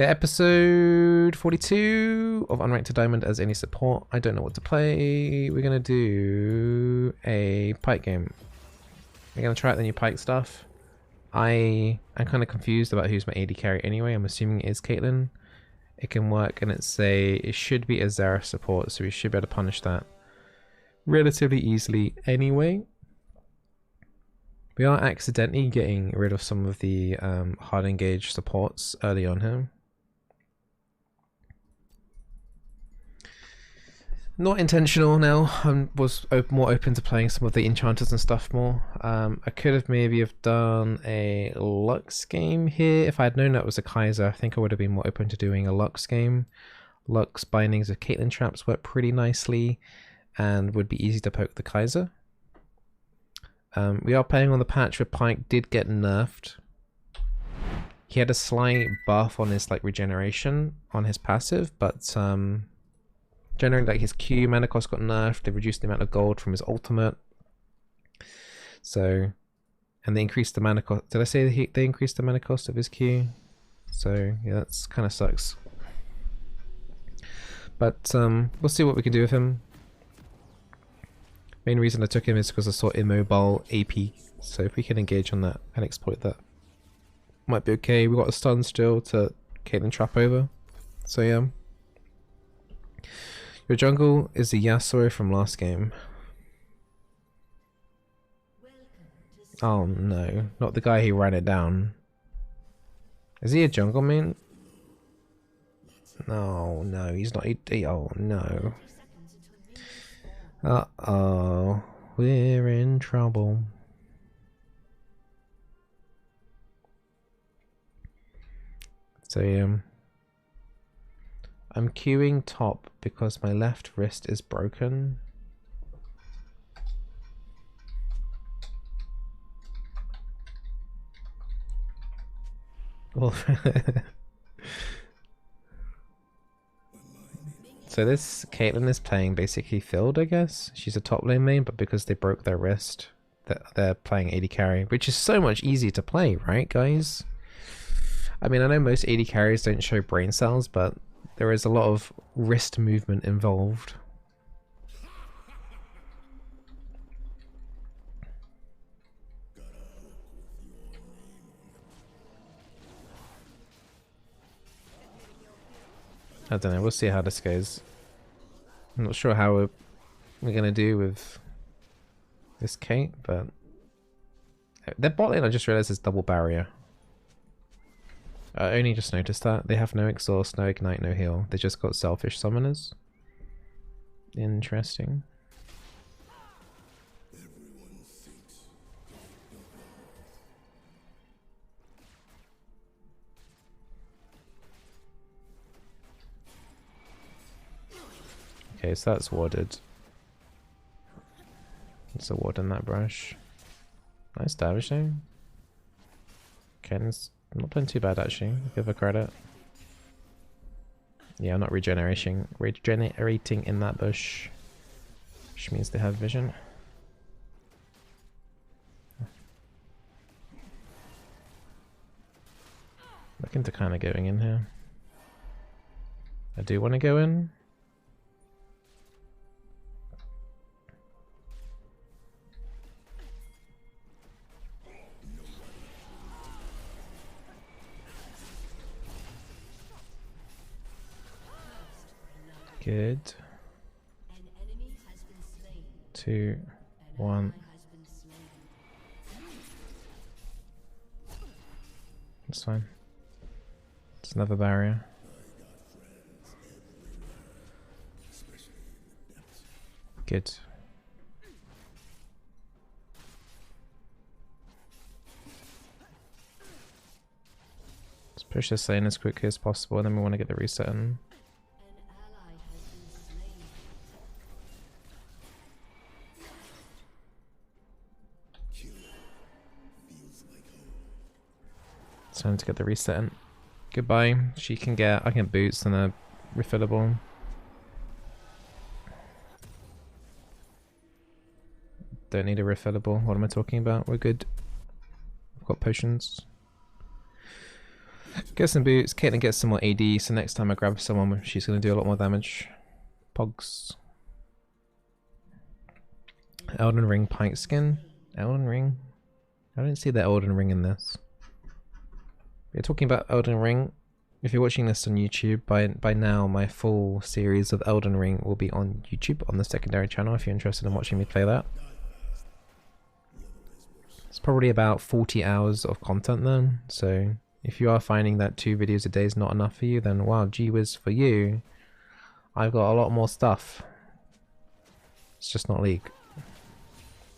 Episode 42 of Unranked to Diamond as any support. I don't know what to play. We're gonna do a Pyke game. We're gonna try out the new Pyke stuff. I'm kind of confused about who's my AD carry anyway. I'm assuming it is Caitlyn. It can work, and it should be a Zareth support, so we should be able to punish that relatively easily anyway. We are accidentally getting rid of some of the hard engage supports early on here. Not intentional now. I was more open to playing some of the enchanters and stuff more. I could have maybe have done a Lux game here. If I had known that was a Kaiser, I think I would have been more open to doing a Lux game. Lux bindings of Caitlyn traps work pretty nicely and would be easy to poke the Kaiser. We are playing on the patch where Pyke did get nerfed. He had a slight buff on his regeneration on his passive, but generally his Q mana cost got nerfed. They reduced the amount of gold from his ultimate. So, and they increased the mana cost. Did I say they increased the mana cost of his Q? So yeah, that's kind of sucks. But we'll see what we can do with him. Main reason I took him is because I saw immobile AP. So if we can engage on that and exploit that, might be okay. We got a stun still to Caitlyn trap over. So yeah. Your jungle is the Yasuo from last game. Oh no, not the guy who ran it down. Is he a jungle main? No, no, he's not. Oh no. Uh-oh, we're in trouble. So yeah. I'm queuing top because my left wrist is broken. Well, so this Caitlyn is playing basically Field, I guess. She's a top lane main, but because they broke their wrist, they're playing AD carry, which is so much easier to play, right, guys? I mean, I know most AD carries don't show brain cells, but there is a lot of wrist movement involved. I don't know, we'll see how this goes. I'm not sure how we're gonna do with this Kate, but their bot lane I just realized is double barrier. I only just noticed that. They have no exhaust, no ignite, no heal. They just got selfish summoners. Interesting. Okay, so that's warded. It's a ward in that brush. Nice damage though. Ken's not playing too bad actually, I'll give her credit. Yeah, I'm not regenerating in that bush, which means they have vision. Looking to kind of going in here. I do want to go in. Good. 2, 1. That's fine. It's another barrier. Good. Let's push this lane as quickly as possible, and then we want to get the reset in. Time to get the reset in. Goodbye. I can get boots and a refillable. Don't need a refillable. What am I talking about? We're good. I've got potions. Get some boots. Caitlyn gets some more AD, so next time I grab someone, she's going to do a lot more damage. Pogs. Elden Ring Pyke skin? Elden Ring? I don't see the Elden Ring in this. We're talking about Elden Ring. If you're watching this on YouTube, by now my full series of Elden Ring will be on YouTube on the secondary channel if you're interested in watching me play that. It's probably about 40 hours of content then, so if you are finding that 2 videos a day is not enough for you, then wow, gee whiz for you. I've got a lot more stuff. It's just not League.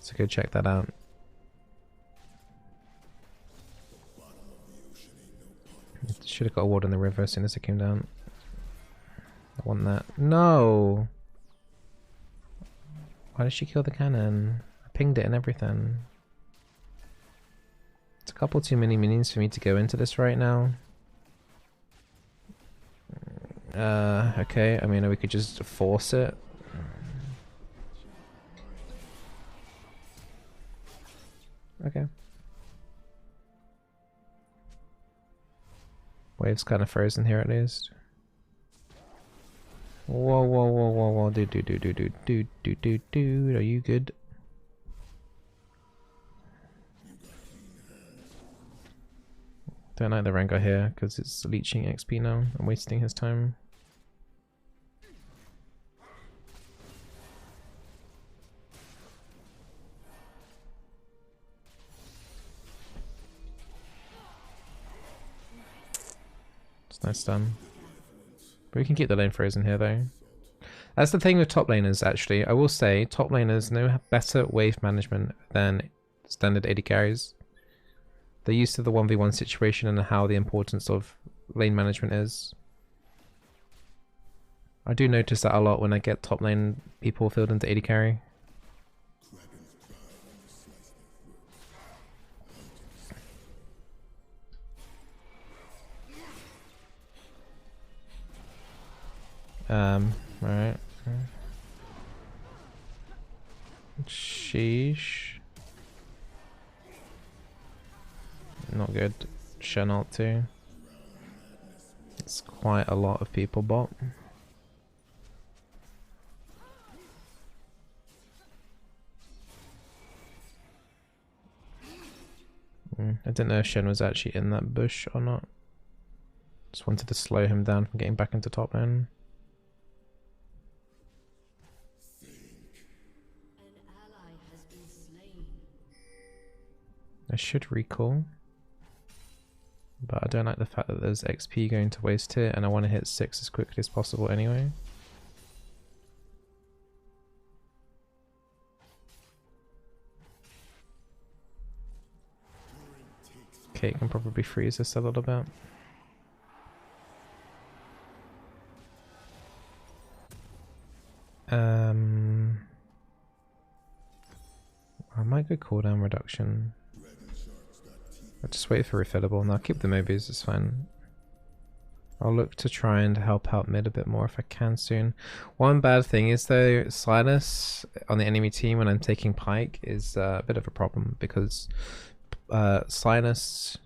So go check that out. Should have got a ward in the river as soon as it came down. I want that. No! Why did she kill the cannon? I pinged it and everything. It's a couple too many minions for me to go into this right now. Okay, I mean we could just force it. Okay. Wave's kind of frozen here at least. Whoa, whoa, whoa, whoa, whoa, dude, are you good? Don't like the Rengar here because it's leeching XP now. I'm wasting his time. It's nice stun. But we can keep the lane frozen here though. That's the thing with top laners actually. I will say top laners know better wave management than standard AD carries. They're used to the 1v1 situation and how the importance of lane management is. I do notice that a lot when I get top lane people filled into AD carry. Alright. Sheesh. Not good. Shen ult too. It's quite a lot of people bot. I didn't know if Shen was actually in that bush or not. Just wanted to slow him down from getting back into top lane. I should recall, but I don't like the fact that there's XP going to waste here and I want to hit 6 as quickly as possible anyway. Kate can probably freeze this a little bit. I might go cooldown reduction. I'll just wait for refillable and I'll keep the movies, it's fine. I'll look to try and help out mid a bit more if I can soon. One bad thing is though, Silas on the enemy team when I'm taking Pyke is a bit of a problem because Silas...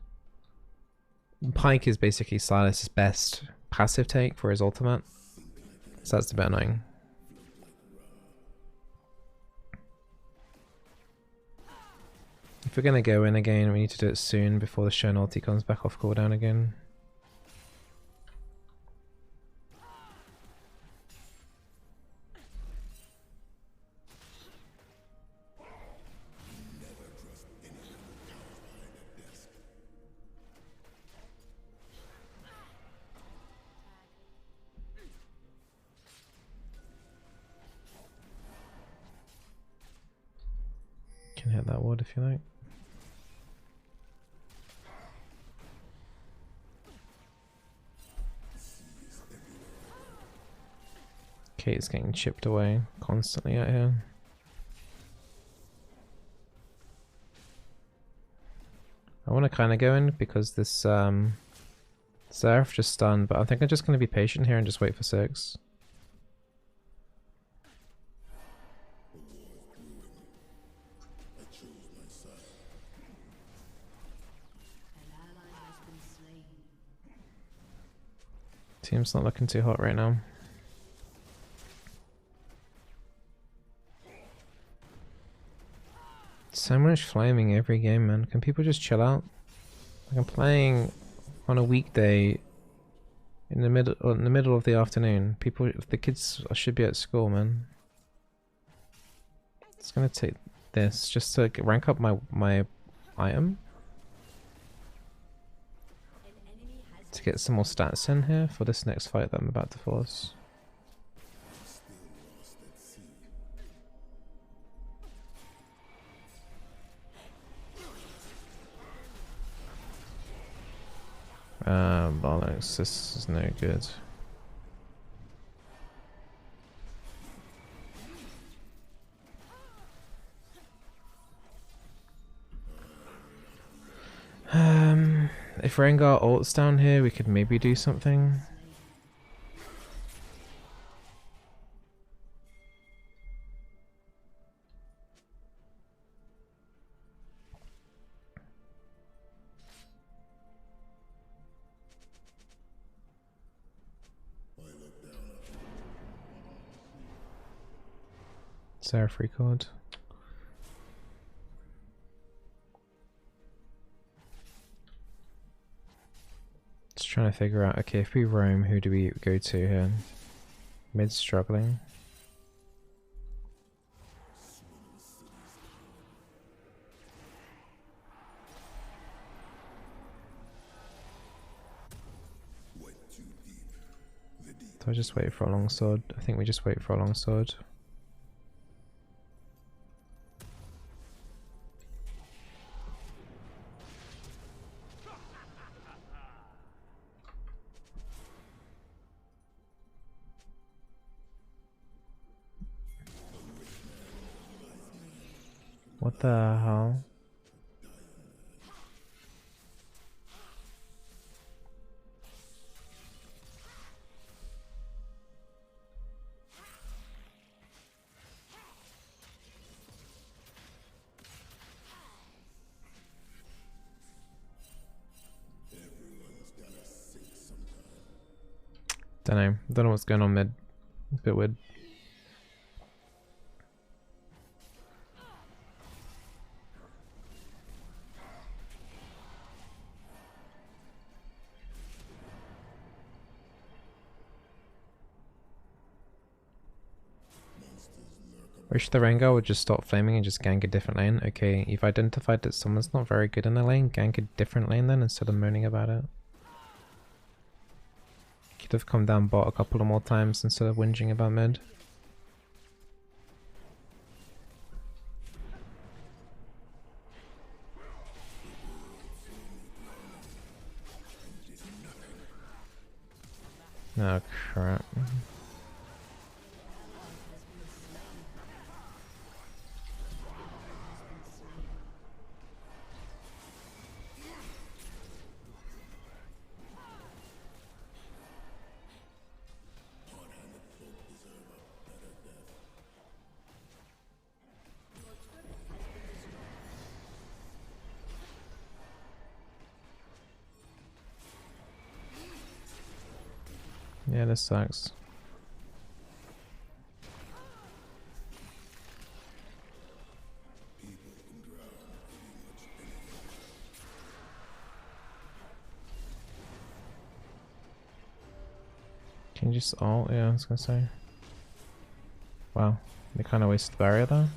Pyke is basically Silas's best passive take for his ultimate. So that's a bit annoying. If we're gonna go in again, we need to do it soon before the Shen ulti comes back off cooldown again. Can hit that ward if you like. Kate's getting chipped away constantly out here. I want to kind of go in because this Seraph just stunned, but I think I'm just going to be patient here and just wait for 6. Team's not looking too hot right now. So much flaming every game, man. Can people just chill out? Like, I'm playing on a weekday in the middle of the afternoon. People, the kids should be at school, man. It's gonna take this just to rank up my item to get some more stats in here for this next fight that I'm about to force. Bollocks, this is no good. If Rengar ults down here, we could maybe do something. Is there a free card? Just trying to figure out, okay, if we roam, who do we go to here? Mid's struggling. Do I just wait for a longsword? I think we just wait for a longsword. What the hell? Don't know what's going on mid. A bit weird. Wish the Rengar would just stop flaming and just gank a different lane. Okay, you've identified that someone's not very good in a lane, gank a different lane then instead of moaning about it. Could have come down bot a couple of more times instead of whinging about mid. Oh crap. Yeah, this sucks. Can you just ult? Yeah, I was gonna say. Wow, they kind of wasted the barrier though.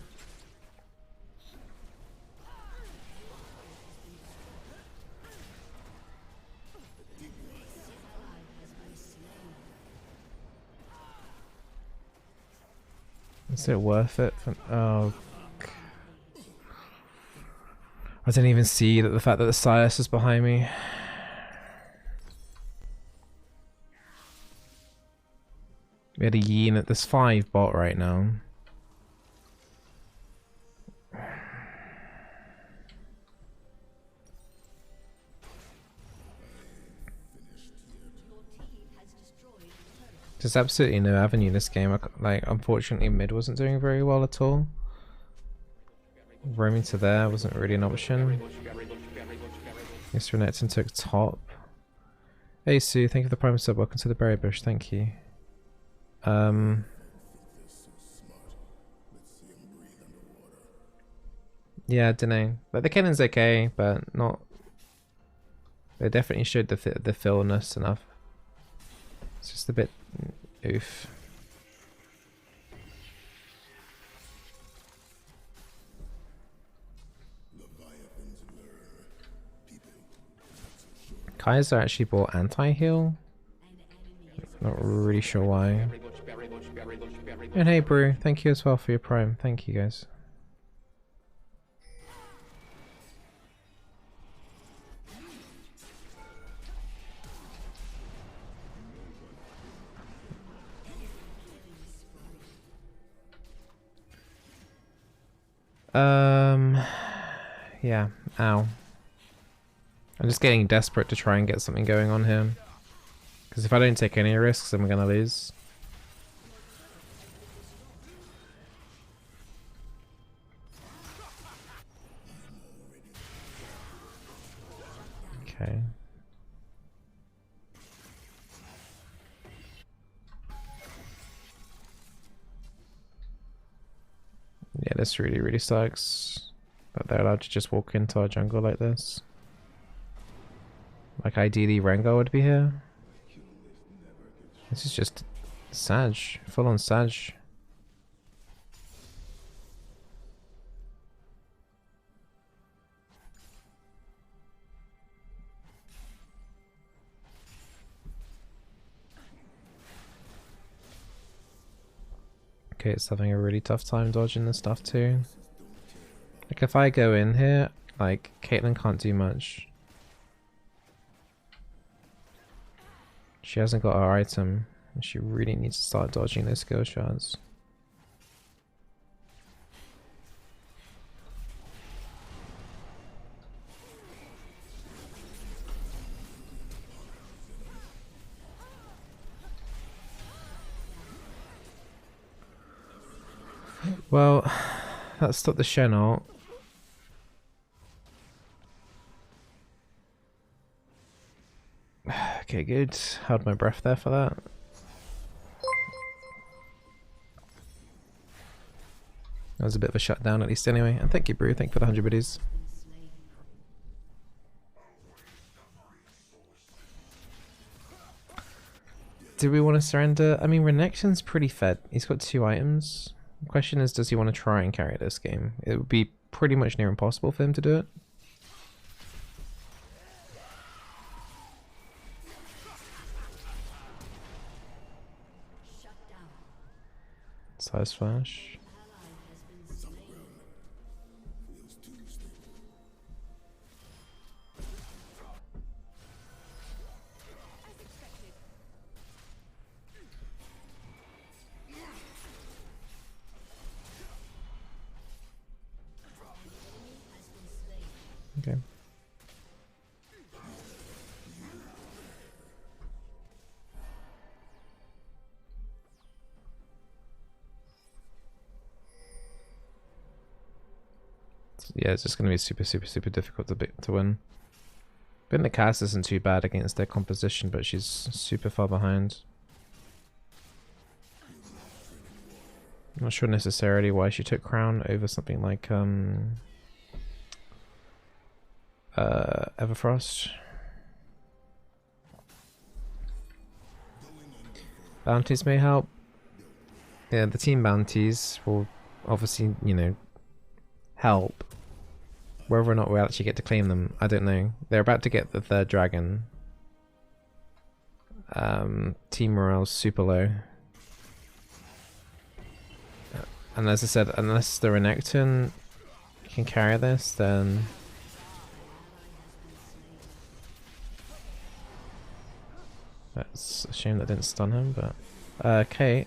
Is it worth it? Oh. I didn't even see that the fact that the Silas is behind me. We had a Yi at this 5 bot right now. There's absolutely no avenue this game. Like, unfortunately, mid wasn't doing very well at all. Roaming to there wasn't really an option. Mr. Renekton took top. Hey Sue, thank you for the prime sub. Welcome to the berry bush. Thank you. Yeah, I don't know. Like the cannon's okay, but not. They definitely showed the fillness enough. It's just a bit oof. Kaiser actually bought anti-heal. Not really sure why. And hey Brew, thank you as well for your prime. Thank you guys. Yeah, ow. I'm just getting desperate to try and get something going on here. Because if I don't take any risks, then we're gonna lose. Okay. Yeah, this really sucks. That they're allowed to just walk into our jungle like this. Like ideally Rengar would be here. This is just Sag. Full on Sag. Okay, it's having a really tough time dodging this stuff too. Like if I go in here, like Caitlyn can't do much. She hasn't got her item, and she really needs to start dodging those skill shards. Well, let's stop the Shen ult. Okay, good. Held my breath there for that. That was a bit of a shutdown at least anyway. And thank you, Brew. Thank you for the 100 biddies. Do we want to surrender? I mean, Renekton's pretty fed. He's got 2 items. The question is, does he want to try and carry this game? It would be pretty much near impossible for him to do it. Size flash. Okay. Yeah, it's just going to be super difficult to win. But the cast isn't too bad against their composition, but she's super far behind. I'm not sure necessarily why she took Crown over something like Everfrost. Bounties may help. Yeah, the team bounties will obviously, you know, help. Whether or not we actually get to claim them, I don't know. They're about to get the 3rd dragon. Team morale's super low. And as I said, unless the Renekton can carry this, then... That's a shame that didn't stun him, but... Kate.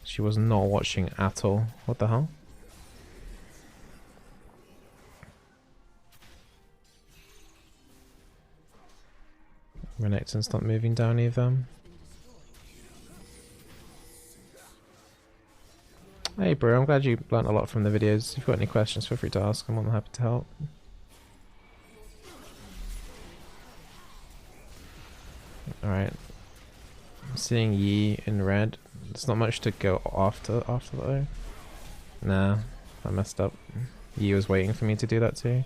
She was not watching at all. What the hell? Renekton's not moving down either. Hey bro, I'm glad you learnt a lot from the videos. If you've got any questions, feel free to ask. I'm more than happy to help. Alright. I'm seeing Yi in red. There's not much to go after though. Nah, I messed up. Yi was waiting for me to do that too.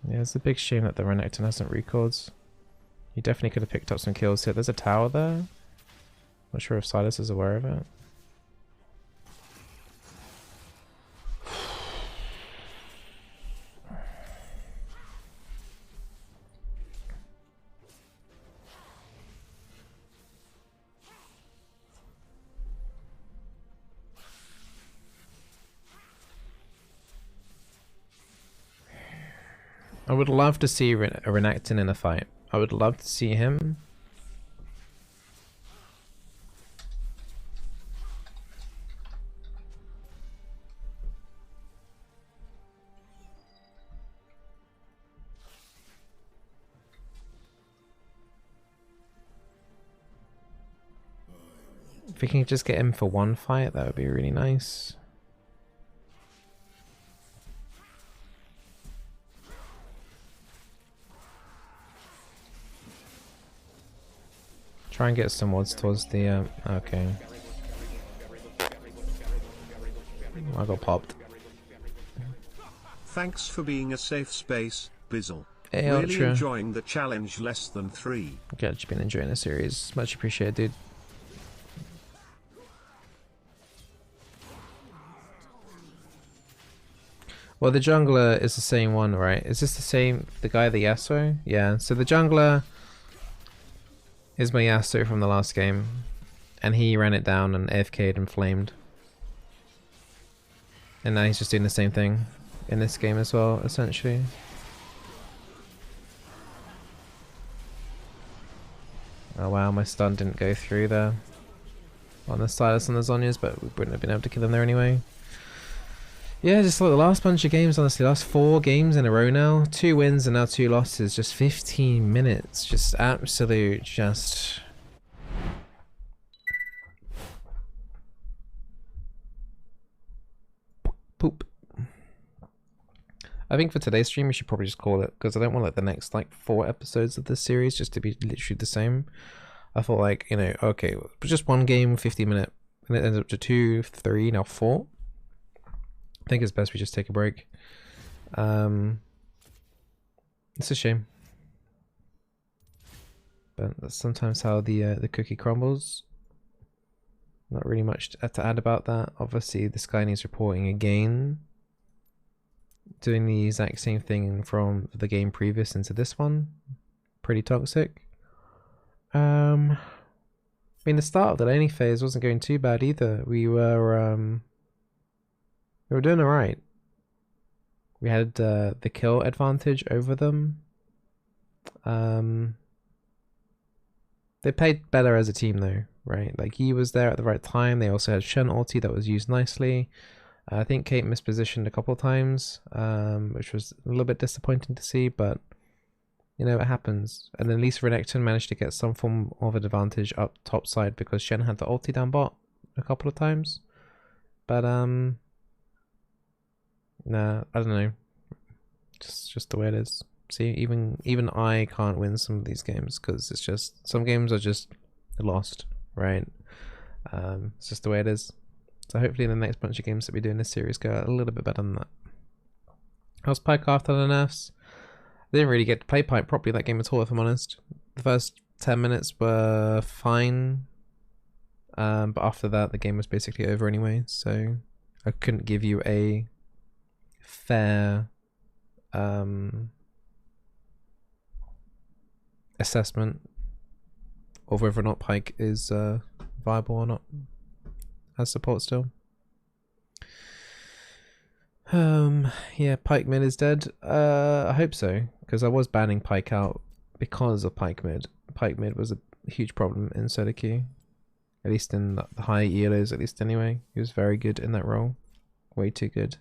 Yeah, it's a big shame that the Renekton hasn't records. He definitely could have picked up some kills here. There's a tower there. Not sure if Silas is aware of it. I would love to see a Renekton in a fight. I would love to see him. If we can just get him for one fight, that would be really nice. Try and get some wards towards the okay. I got popped. Thanks for being a safe space, Bizzle. Hey, really Ultra. enjoying the challenge less than 3. Glad you've been enjoying the series. Much appreciated, dude. Well, the jungler is the same one, right? Is this the same, the guy, the Yasuo? Yeah, so the jungler is my Yasuo from the last game, and he ran it down and AFK'd and flamed. And now he's just doing the same thing in this game as well, essentially. Oh wow, my stun didn't go through there on the Silas and the Zhonya's, but we wouldn't have been able to kill them there anyway. Yeah, just like the last bunch of games, honestly, last 4 games in a row now. 2 wins and now 2 losses, just 15 minutes. Just absolute, just... poop. I think for today's stream we should probably just call it, because I don't want like the next like 4 episodes of this series just to be literally the same. I thought like, you know, okay, just one game, 50-minute, and it ends up to 2, 3, now 4. I think it's best we just take a break. It's a shame, but that's sometimes how the cookie crumbles. Not really much to add about that. Obviously, this guy needs reporting again, doing the exact same thing from the game previous into this one. Pretty toxic. I mean, the start of the laning phase wasn't going too bad either. We were doing alright. We had the kill advantage over them. They played better as a team though, right? Like he was there at the right time. They also had Shen ulti that was used nicely. I think Kate mispositioned a couple of times, which was a little bit disappointing to see, but you know, it happens. And then at least Renekton managed to get some form of an advantage up top side because Shen had the ulti down bot a couple of times. But nah, I don't know. Just the way it is. See, even I can't win some of these games because it's just some games are just lost, right? It's just the way it is. So hopefully the next bunch of games that we do in this series go a little bit better than that. How's Pyke after the nerfs? I didn't really get to play Pyke properly that game at all, if I'm honest. The first 10 minutes were fine, but after that the game was basically over anyway, so I couldn't give you a fair assessment of whether or not Pyke is viable or not as support still. Yeah, Pyke mid is dead. I hope so, because I was banning Pyke out because of Pyke mid. Pyke mid was a huge problem in solo queue, at least in the high ELOs, at least anyway. He was very good in that role, way too good.